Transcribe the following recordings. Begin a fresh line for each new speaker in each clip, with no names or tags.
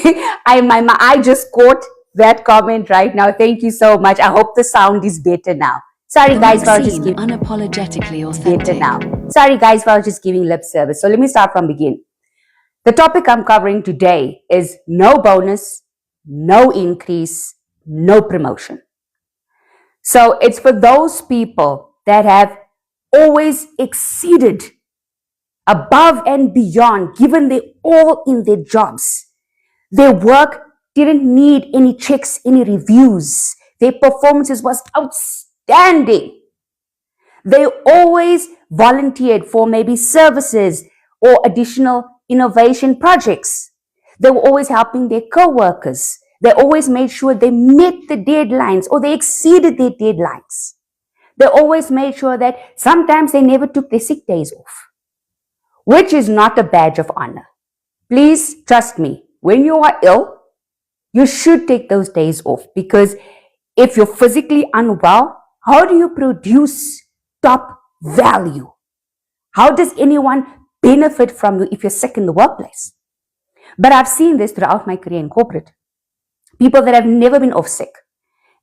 I just caught that comment right now. Thank you so much. I hope the sound is better now. Sorry guys, for just giving
unapologetically authentic.
better now. Sorry guys, for just giving lip service. So let me start from begin. The topic I'm covering today is no bonus, no increase, no promotion. So it's for those people that have always exceeded above and beyond, given their all in their jobs. Their work didn't need any checks, any reviews. Their performances was outstanding. They always volunteered for maybe services or additional innovation projects. They were always helping their co-workers. They always made sure they met the deadlines or they exceeded their deadlines. They always made sure that sometimes they never took their sick days off, which is not a badge of honor. Please trust me, when you are ill, you should take those days off, because if you're physically unwell, how do you produce top value? How does anyone benefit from you if you're sick in the workplace? But I've seen this throughout my career in corporate. People that have never been off sick,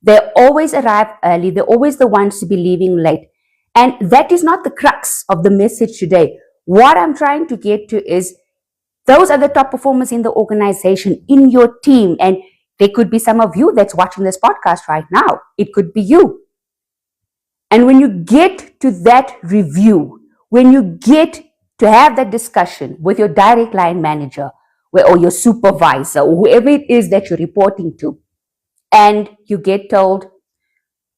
they always arrive early. They're always the ones to be leaving late. And that is not the crux of the message today. What I'm trying to get to is those are the top performers in the organization, in your team. And there could be some of you that's watching this podcast right now. It could be you. And when you get to that review, when you get to have that discussion with your direct line manager or your supervisor or whoever it is that you're reporting to, and you get told,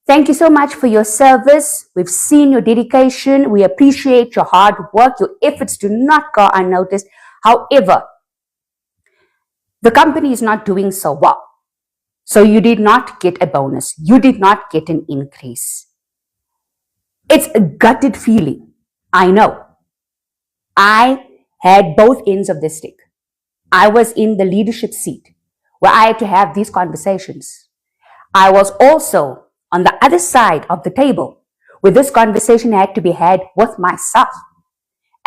thank you so much for your service. We've seen your dedication. We appreciate your hard work. Your efforts do not go unnoticed. However, the company is not doing so well. So you did not get a bonus. You did not get an increase. It's a gutted feeling. I know. I had both ends of the stick. I was in the leadership seat where I had to have these conversations. I was also on the other side of the table where this conversation had to be had with myself.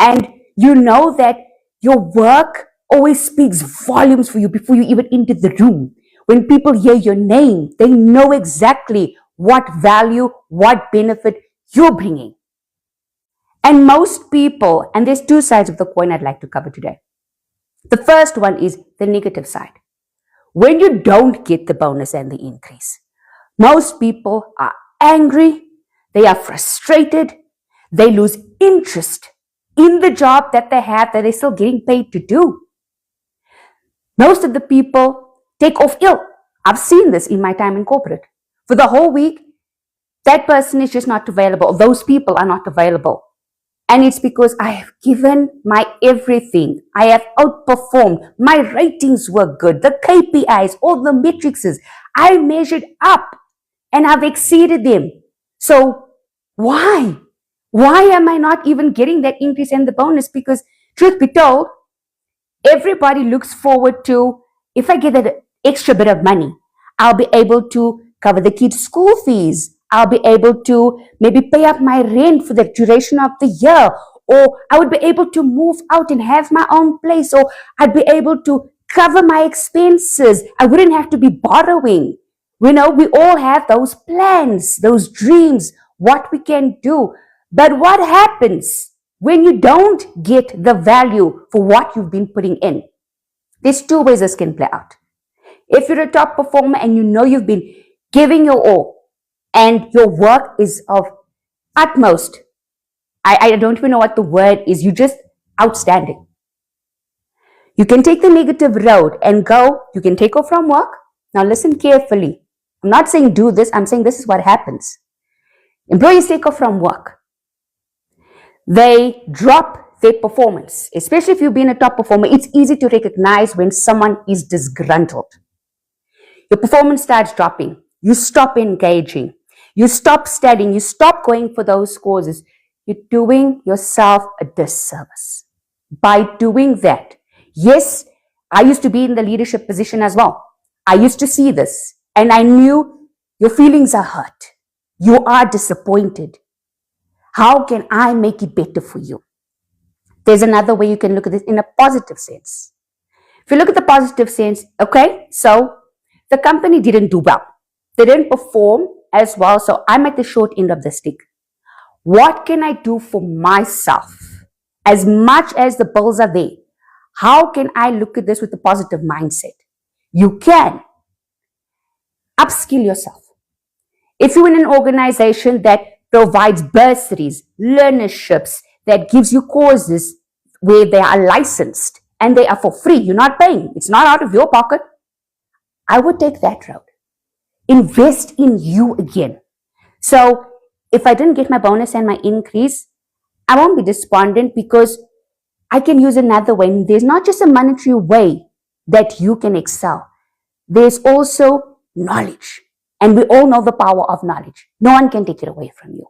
And you know that your work always speaks volumes for you before you even enter the room. When people hear your name, they know exactly what value, what benefit you're bringing. And most people, and there's two sides of the coin I'd like to cover today. The first one is the negative side. When you don't get the bonus and the increase, most people are angry, they are frustrated, they lose interest in the job that they have that they're still getting paid to do. Most of the people take off ill. I've seen this in my time in corporate. For the whole week, that person is just not available. Those people are not available. And it's because I have given my everything. I have outperformed. My ratings were good. The KPIs, all the metrics, I measured up and I've exceeded them. So why? Why am I not even getting that increase and the bonus? Because truth be told, everybody looks forward to, if I get that extra bit of money, I'll be able to cover the kids' school fees. I'll be able to maybe pay up my rent for the duration of the year, or I would be able to move out and have my own place, or I'd be able to cover my expenses. I wouldn't have to be borrowing. You know, we all have those plans, those dreams, what we can do. But what happens when you don't get the value for what you've been putting in? There's two ways this can play out. If you're a top performer and you know you've been giving your all, and your work is of utmost, I don't even know what the word is, you're just outstanding. You can take the negative road and go, you can take off from work. Now listen carefully. I'm not saying do this, I'm saying this is what happens. Employees take off from work. They drop their performance, especially if you've been a top performer. It's easy to recognize when someone is disgruntled. Your performance starts dropping. You stop engaging. You stop studying. You stop going for those courses. You're doing yourself a disservice by doing that. Yes, I used to be in the leadership position as well. I used to see this and I knew your feelings are hurt. You are disappointed. How can I make it better for you? There's another way you can look at this in a positive sense. If you look at the positive sense, okay, so the company didn't do well. They didn't perform as well, so I'm at the short end of the stick. What can I do for myself? As much as the bills are there, how can I look at this with a positive mindset? You can upskill yourself. If you're in an organization that provides bursaries, learnerships, that gives you courses where they are licensed and they are for free, you're not paying, it's not out of your pocket, I would take that route. Invest in you again. So if I didn't get my bonus and my increase, I won't be despondent because I can use another way. There's not just a monetary way that you can excel. There's also knowledge. And we all know the power of knowledge. No one can take it away from you.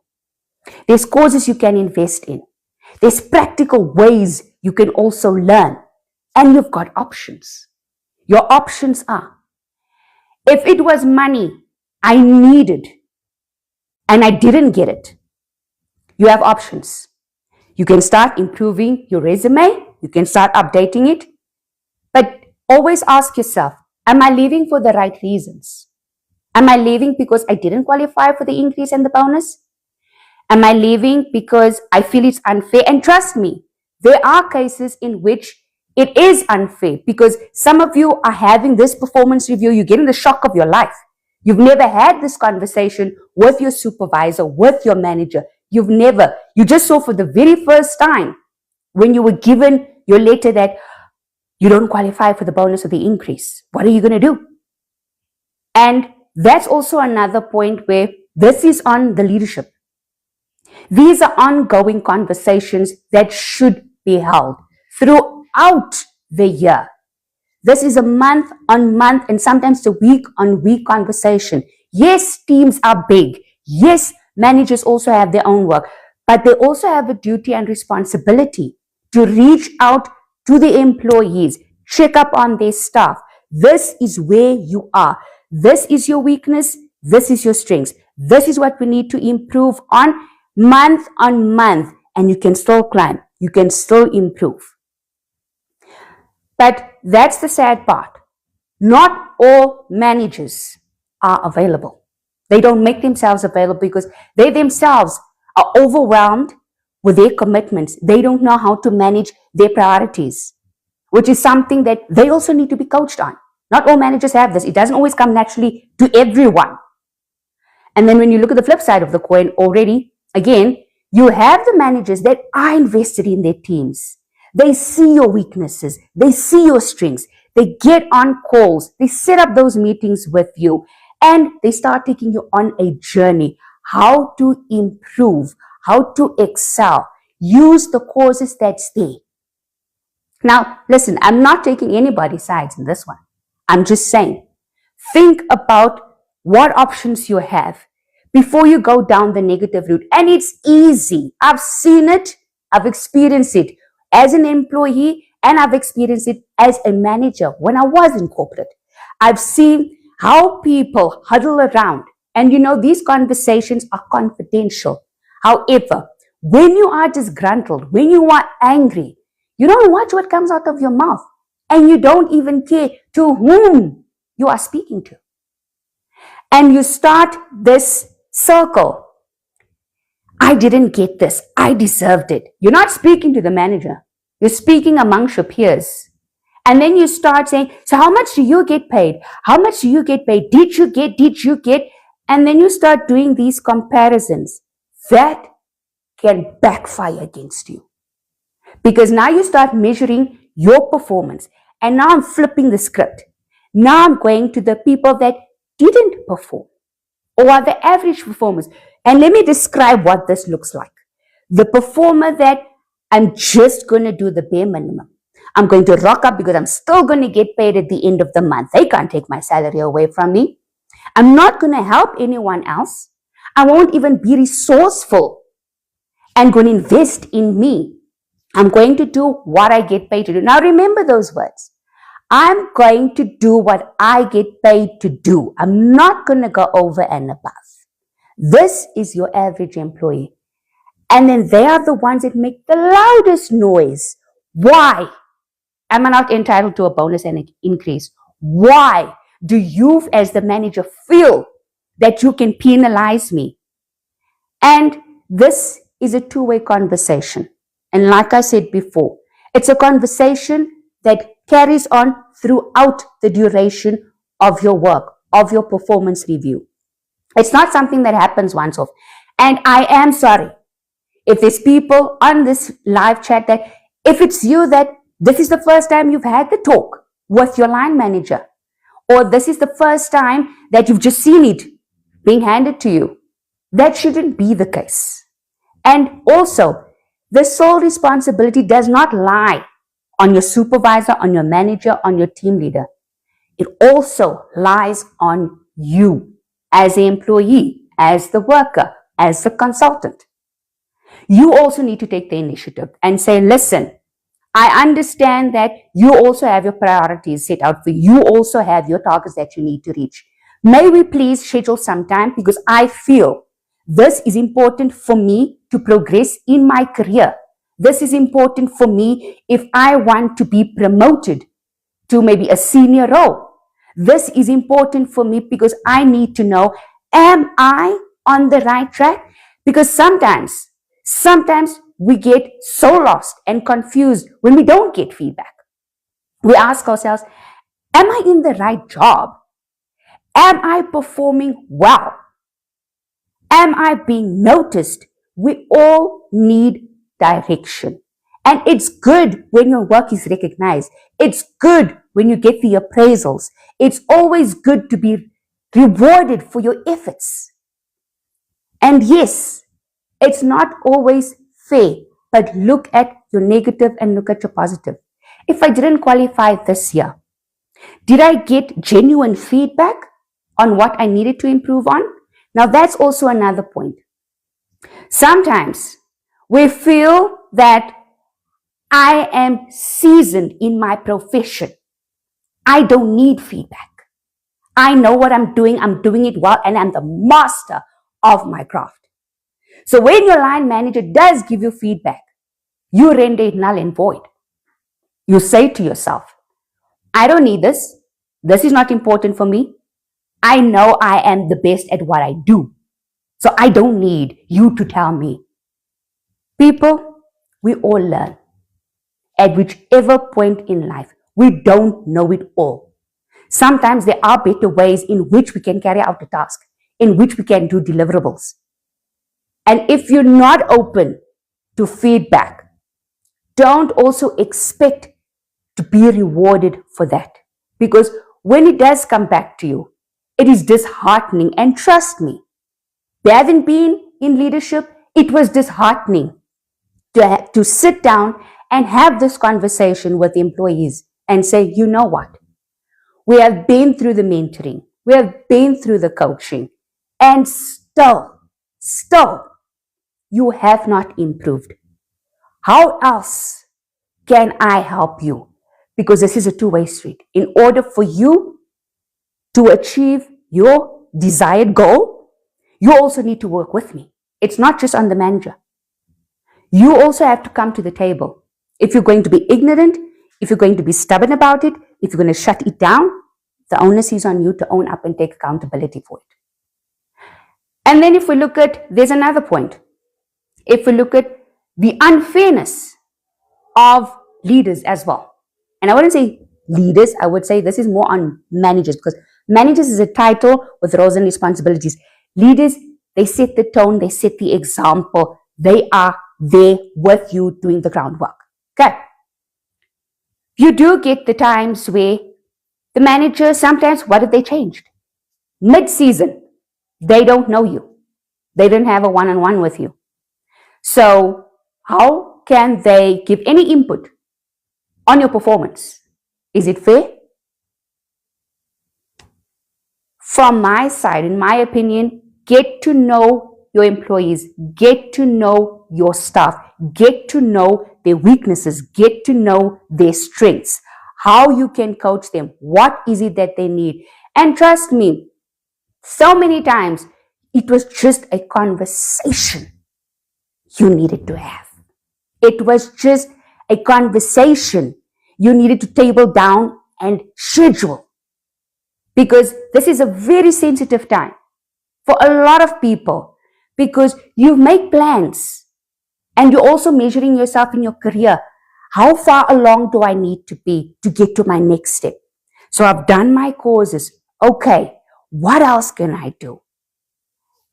There's courses you can invest in. There's practical ways you can also learn. And you've got options. Your options are, if it was money I needed and I didn't get it, you have options. You can start improving your resume. You can start updating it. But always ask yourself, am I leaving for the right reasons? Am I leaving because I didn't qualify for the increase and the bonus? Am I leaving because I feel it's unfair? And trust me, there are cases in which it is unfair because some of you are having this performance review. You're getting the shock of your life. You've never had this conversation with your supervisor, with your manager. You just saw for the very first time when you were given your letter that you don't qualify for the bonus or the increase. What are you going to do? And that's also another point where this is on the leadership. These are ongoing conversations that should be held throughout the year. This is a month-on-month and sometimes a week-on-week conversation. Yes, teams are big. Yes, managers also have their own work, but they also have a duty and responsibility to reach out to the employees, check up on their staff. This is where you are. This is your weakness. This is your strengths. This is what we need to improve on month, and you can still climb. You can still improve. But that's the sad part. Not all managers are available. They don't make themselves available because they themselves are overwhelmed with their commitments. They don't know how to manage their priorities, which is something that they also need to be coached on. Not all managers have this. It doesn't always come naturally to everyone. And then when you look at the flip side of the coin already, again, you have the managers that are invested in their teams. They see your weaknesses. They see your strengths. They get on calls. They set up those meetings with you and they start taking you on a journey. How to improve, how to excel. Use the courses that's there. Now, listen, I'm not taking anybody's sides in this one. I'm just saying, think about what options you have before you go down the negative route. And it's easy. I've seen it. I've experienced it as an employee and I've experienced it as a manager when I was in corporate. I've seen how people huddle around and these conversations are confidential. However, when you are disgruntled, when you are angry, you don't watch what comes out of your mouth and you don't even care to whom you are speaking to. And you start this circle. I didn't get this. I deserved it. You're not speaking to the manager. You're speaking amongst your peers. And then you start saying, so how much do you get paid? How much do you get paid? Did you get? And then you start doing these comparisons. That can backfire against you. Because now you start measuring your performance. And now I'm flipping the script. Now I'm going to the people that didn't perform or are the average performers. And let me describe what this looks like. The performer that I'm just going to do the bare minimum. I'm going to rock up because I'm still going to get paid at the end of the month. They can't take my salary away from me. I'm not going to help anyone else. I won't even be resourceful and going to invest in me. I'm going to do what I get paid to do. Now remember those words. I'm going to do what I get paid to do. I'm not going to go over and above. This is your average employee. And then they are the ones that make the loudest noise. Why? Am I not entitled to a bonus and an increase? Why do you, as the manager, feel that you can penalize me? And this is a two-way conversation. And like I said before, it's a conversation that carries on throughout the duration of your work, of your performance review. It's not something that happens once off. And I am sorry if there's people on this live chat that if it's you that this is the first time you've had the talk with your line manager, or this is the first time that you've just seen it being handed to you. That shouldn't be the case. And also, the sole responsibility does not lie on your supervisor, on your manager, on your team leader. It also lies on you as the employee, as the worker, as the consultant. You also need to take the initiative and say, listen, I understand that you also have your priorities set out for you. You also have your targets that you need to reach. May we please schedule some time because I feel this is important for me to progress in my career. This is important for me if I want to be promoted to maybe a senior role. This is important for me because I need to know, am I on the right track? Because sometimes we get so lost and confused when we don't get feedback. We ask ourselves, am I in the right job? Am I performing well? Am I being noticed? We all need direction. And it's good when your work is recognized. It's good when you get the appraisals. It's always good to be rewarded for your efforts. And yes, it's not always fair, but look at your negative and look at your positive. If I didn't qualify this year, did I get genuine feedback on what I needed to improve on? Now that's also another point. Sometimes we feel that I am seasoned in my profession. I don't need feedback. I know what I'm doing it well, and I'm the master of my craft. So when your line manager does give you feedback, you render it null and void. You say to yourself, I don't need this. This is not important for me. I know I am the best at what I do. So I don't need you to tell me. People, we all learn. At whichever point in life, we don't know it all. Sometimes there are better ways in which we can carry out the task, in which we can do deliverables. And if you're not open to feedback, don't also expect to be rewarded for that. Because when it does come back to you, it is disheartening. And trust me, having been in leadership, it was disheartening to sit down and have this conversation with employees and say, you know what? We have been through the mentoring. We have been through the coaching. And still, you have not improved. How else can I help you? Because this is a two-way street. In order for you to achieve your desired goal, you also need to work with me. It's not just on the manager. You also have to come to the table. If you're going to be ignorant, if you're going to be stubborn about it, if you're going to shut it down, the onus is on you to own up and take accountability for it. And then if we look at, there's another point. If we look at the unfairness of leaders as well. And I wouldn't say leaders, I would say this is more on managers, because managers is a title with roles and responsibilities. Leaders, they set the tone, they set the example. They are there with you doing the groundwork. Okay. You do get the times where the manager, sometimes, what have they changed? Mid-season, they don't know you. They didn't have a one-on-one with you. So how can they give any input on your performance? Is it fair? From my side, in my opinion, get to know your employees, get to know your staff, get to know their weaknesses, get to know their strengths, how you can coach them, what is it that they need. And trust me, so many times it was just a conversation you needed to have. It was just a conversation you needed to table down and schedule, because this is a very sensitive time for a lot of people, because you make plans and you're also measuring yourself in your career. How far along do I need to be to get to my next step? So I've done my courses. Okay, what else can I do?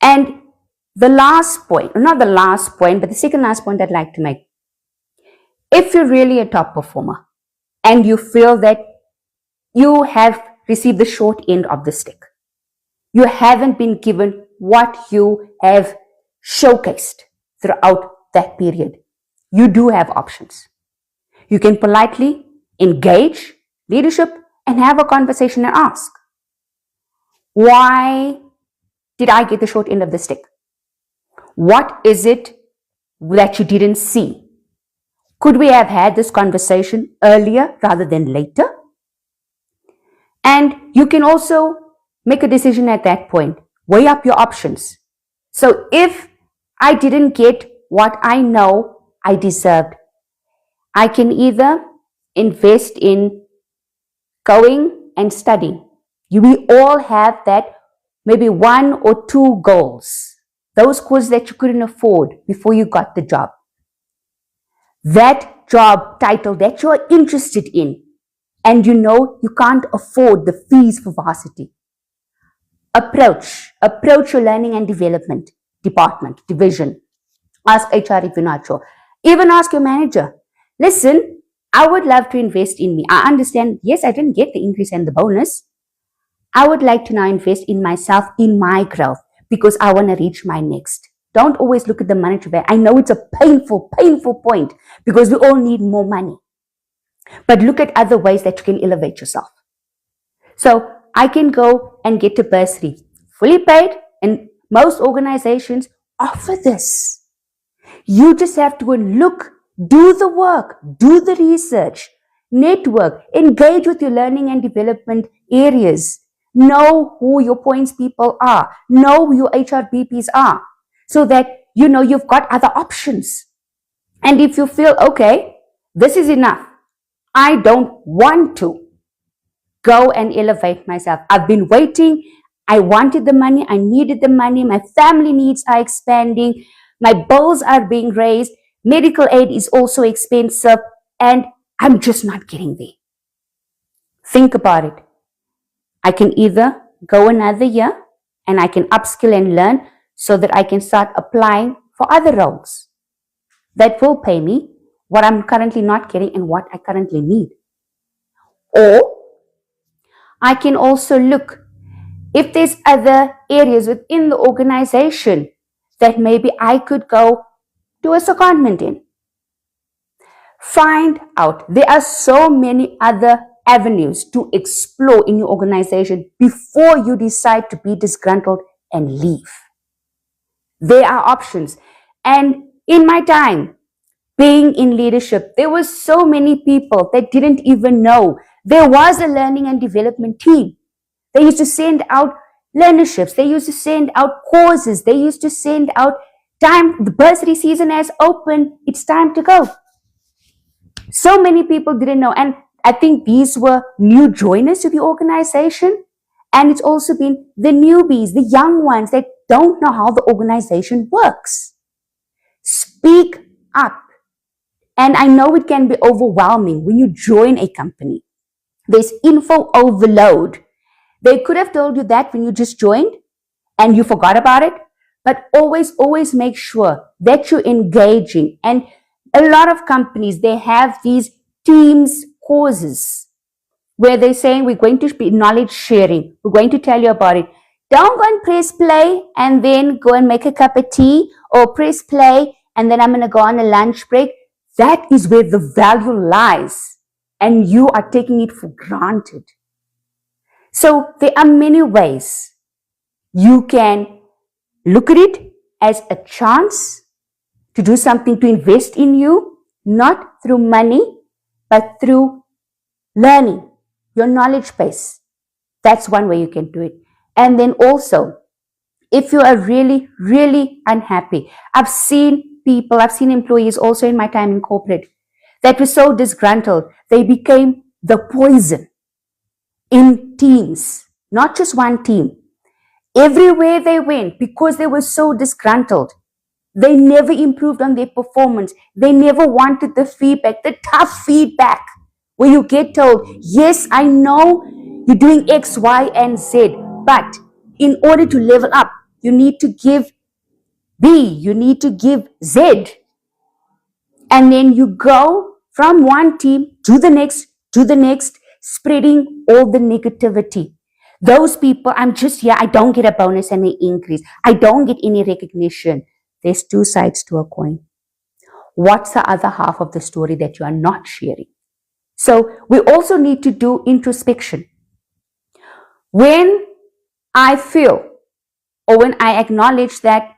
And the last point, not the last point, but the second last point I'd like to make. If you're really a top performer and you feel that you have received the short end of the stick, you haven't been given what you have showcased throughout that period, you do have options. You can politely engage leadership and have a conversation and ask, why did I get the short end of the stick? What is it that you didn't see? Could we have had this conversation earlier rather than later? And you can also make a decision at that point. Weigh up your options. So if I didn't get what I know I deserved, I can either invest in going and studying. We all have that, maybe 1 or 2 goals, those courses that you couldn't afford before you got the job. That job title that you're interested in, and you know you can't afford the fees for varsity. Approach your learning and development department, division. Ask HR if you're not sure. Even ask your manager. Listen, I would love to invest in me. I understand, yes, I didn't get the increase and the bonus. I would like to now invest in myself, in my growth, because I want to reach my next. Don't always look at the monetary value. I know it's a painful point, because we all need more money. But look at other ways that you can elevate yourself. So I can go and get a bursary, fully paid, and most organizations offer this. You just have to look, do the work, do the research, network, engage with your learning and development areas. Know who your points people are. Know who your HRBPs are, so that you know you've got other options. And if you feel, okay, this is enough, I don't want to go and elevate myself. I've been waiting. I wanted the money. I needed the money. My family needs are expanding. My bills are being raised. Medical aid is also expensive, and I'm just not getting there. Think about it. I can either go another year and I can upskill and learn so that I can start applying for other roles that will pay me what I'm currently not getting and what I currently need. Or I can also look if there's other areas within the organization that maybe I could go do a secondment in. Find out. There are so many other avenues to explore in your organization before you decide to be disgruntled and leave. There are options. And in my time being in leadership, there were so many people that didn't even know there was a learning and development team. They used to send out learnerships. They used to send out courses. They used to send out time. The bursary season has opened. It's time to go. So many people didn't know. And I think these were new joiners to the organization. And it's also been the newbies, the young ones that don't know how the organization works. Speak up. And I know it can be overwhelming when you join a company. There's info overload. They could have told you that when you just joined and you forgot about it, but always make sure that you're engaging. And a lot of companies, they have these teams courses where they're saying we're going to be knowledge sharing. We're going to tell you about it. Don't go and press play and then go and make a cup of tea, or press play and then I'm going to go on a lunch break. That is where the value lies, and you are taking it for granted. So there are many ways you can look at it as a chance to do something, to invest in you, not through money, but through learning, your knowledge base. That's one way you can do it. And then also, if you are really, really unhappy, I've seen employees also in my time in corporate that were so disgruntled, they became the poison in teams, not just one team. Everywhere they went, because they were so disgruntled, they never improved on their performance. They never wanted the feedback, the tough feedback, where you get told, yes, I know you're doing X, Y, and Z, but in order to level up, you need to give B, you need to give Z. And then you go from one team to the next, spreading all the negativity. Those people, I'm just here, I don't get a bonus and an increase. I don't get any recognition. There's two sides to a coin. What's the other half of the story that you are not sharing? So we also need to do introspection. When I feel or when I acknowledge that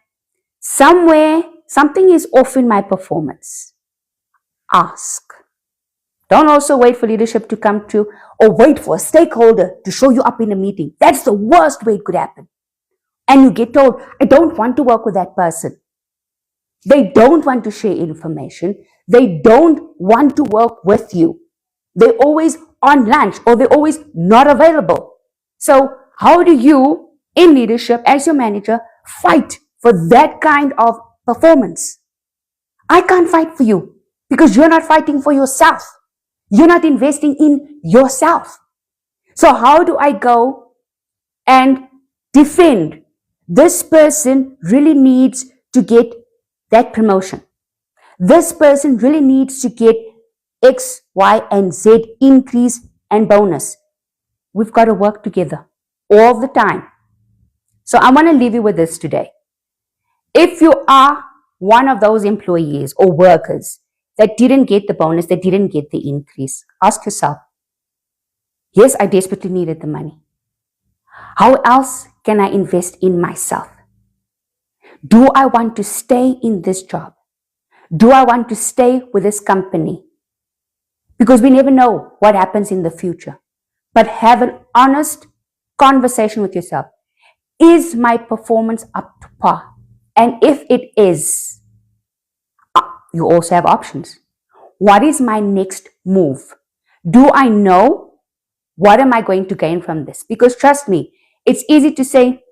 somewhere something is off in my performance, ask. Don't also wait for leadership to come to, or wait for a stakeholder to show you up in a meeting. That's the worst way it could happen. And you get told, I don't want to work with that person. They don't want to share information. They don't want to work with you. They're always on lunch or they're always not available. So how do you, in leadership, as your manager, fight for that kind of performance? I can't fight for you because you're not fighting for yourself. You're not investing in yourself. So how do I go and defend? This person really needs to get that promotion. This person really needs to get X, Y, and Z increase and bonus. We've got to work together all the time. So I want to leave you with this today. If you are one of those employees or workers that didn't get the bonus, that didn't get the increase, ask yourself, yes, I desperately needed the money. How else can I invest in myself? Do I want to stay in this job? Do I want to stay with this company? Because we never know what happens in the future. But have an honest conversation with yourself. Is my performance up to par? And if it is, you also have options. What is my next move? Do I know what am I going to gain from this? Because trust me, it's easy to say,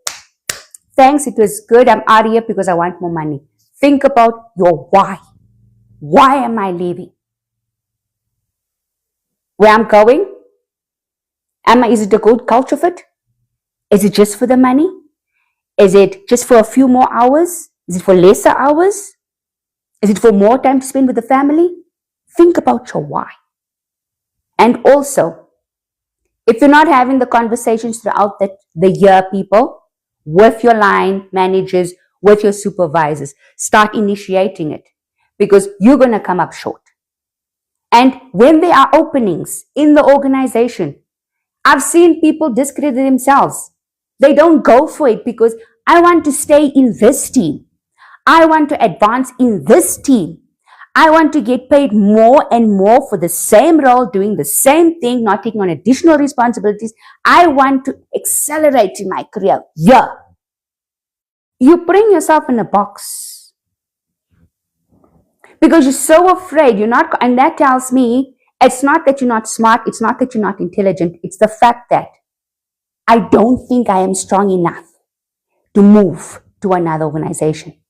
thanks, it was good, I'm out of here because I want more money. Think about your why. Why am I leaving? Where I'm going? Is it a good culture fit? Is it just for the money? Is it just for a few more hours? Is it for lesser hours? Is it for more time to spend with the family? Think about your why. And also, if you're not having the conversations throughout the year, people, with your line managers, with your supervisors, start initiating it because you're going to come up short. And when there are openings in the organization, I've seen people discredit themselves. They don't go for it because I want to stay in this team. I want to advance in this team. I want to get paid more and more for the same role, doing the same thing, not taking on additional responsibilities. I want to accelerate in my career. Yeah. You're putting yourself in a box because you're so afraid. And that tells me it's not that you're not smart. It's not that you're not intelligent. It's the fact that I don't think I am strong enough to move to another organization.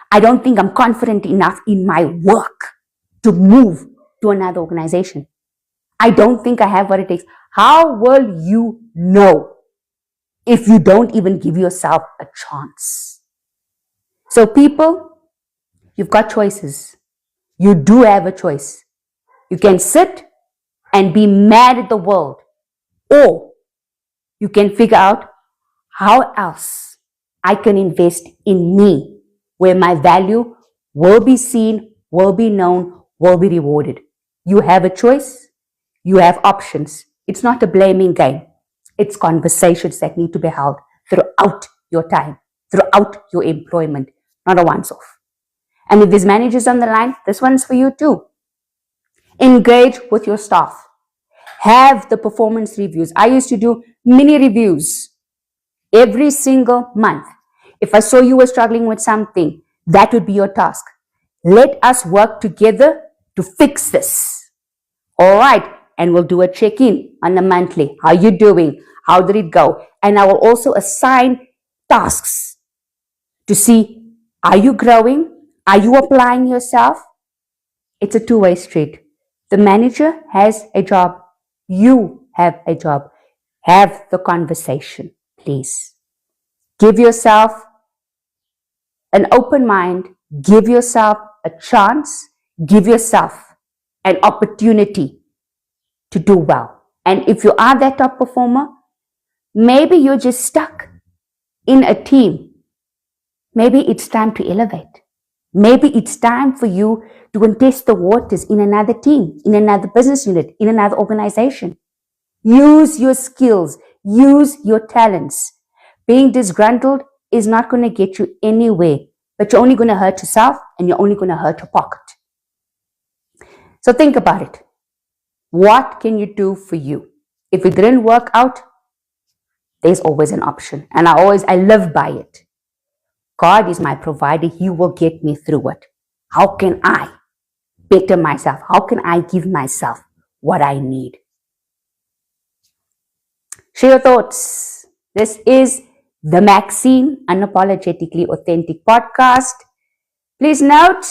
I don't think I'm confident enough in my work to move to another organization. I don't think I have what it takes. How will you know if you don't even give yourself a chance? So people, you've got choices. You do have a choice. You can sit and be mad at the world, or you can figure out how else I can invest in me, where my value will be seen, will be known, will be rewarded. You have a choice. You have options. It's not a blaming game. It's conversations that need to be held throughout your time, throughout your employment, not a once-off. And if there's managers on the line, this one's for you too. Engage with your staff. Have the performance reviews. I used to do mini reviews every single month. If I saw you were struggling with something, that would be your task. Let us work together to fix this. All right. And we'll do a check-in on the monthly. How are you doing? How did it go? And I will also assign tasks to see, are you growing? Are you applying yourself? It's a two-way street. The manager has a job. You have a job. Have the conversation, please. Give yourself an open mind. Give yourself a chance. Give yourself an opportunity to do well. And if you are that top performer, maybe you're just stuck in a team. Maybe it's time to elevate. Maybe it's time for you to contest the waters in another team, in another business unit, in another organization. Use your skills. Use your talents. Being disgruntled is not going to get you anywhere, but you're only going to hurt yourself and you're only going to hurt your pocket. So think about it. What can you do for you? If it didn't work out, there's always an option. And I live by it. God is my provider. He will get me through it. How can I better myself? How can I give myself what I need? Share your thoughts. This is the Maxine Unapologetically Authentic podcast. Please note,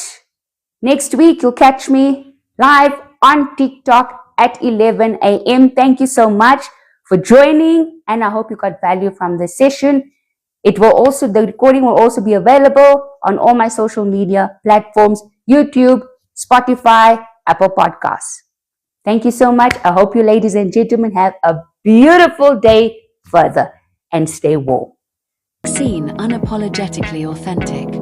next week you'll catch me live on TikTok at 11 a.m. Thank you so much for joining, and I hope you got value from this session. The recording will also be available on all my social media platforms, YouTube, Spotify, Apple Podcasts. Thank you so much. I hope you ladies and gentlemen have a beautiful day further and stay warm.
Maxine Unapologetically Authentic.